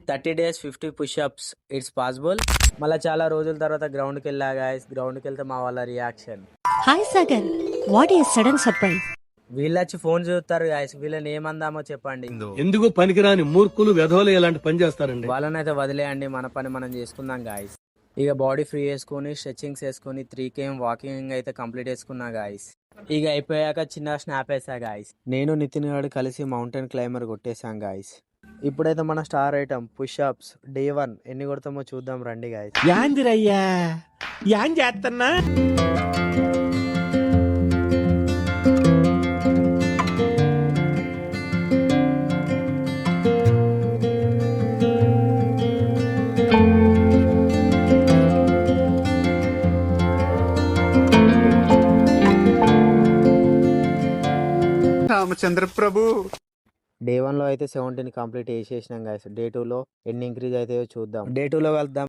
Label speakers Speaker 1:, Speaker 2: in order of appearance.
Speaker 1: 30 days 50 push-ups it's possible. మళ్ళీ చాలా రోజుల తర్వాత గ్రౌండ్కి వెళ్ళా గాయస్. గ్రౌండ్కి వెళ్తే మా వాళ్ళ reaction,
Speaker 2: hi Sagar, what is sudden surprise?
Speaker 1: వీళ్ళొచ్చి ఫోన్ చూస్తారు గాయస్. వీళ్ళని ఏమందామో చెప్పండి.
Speaker 3: ఎందుకు పనికిరాని మూర్ఖులు వెధవలు ఇలాంటి పని చేస్తారండి.
Speaker 1: వాళ్ళనైతే వదిలేయండి, మన పని మనం చేసుకుందాం గాయస్. ఇక బాడీ ఫ్రీ చేసుకొని స్ట్రెచ్చింగ్స్ వేసుకొని 3 km వాకింగ్ అయితే కంప్లీట్ చేసుకున్నా గాయస్. ఇక అయిపోయాక చిన్న స్నాప్ వేసా గాయస్. నేను నితిన్ గారు కలిసి మౌంటైన్ క్లైంబర్ కొట్టేశాం గాయస్. ఇప్పుడైతే మన స్టార్ ఐటమ్ పుషప్స్ డే 1 ఎన్ని కొడతామో చూద్దాం రండి గాయస్.
Speaker 4: యాందిరయ్యా యాన్ చేస్తున్నా.
Speaker 5: రామచంద్ర ప్రభు
Speaker 1: డే 1 లో అయితే 17 కంప్లీట్ చేసేసినాం గాయస్. డే 2 లో ఎన్ని ఇంక్రీజ్ అవుతాయో చూద్దాం. డే 2 లో వెళ్దాం.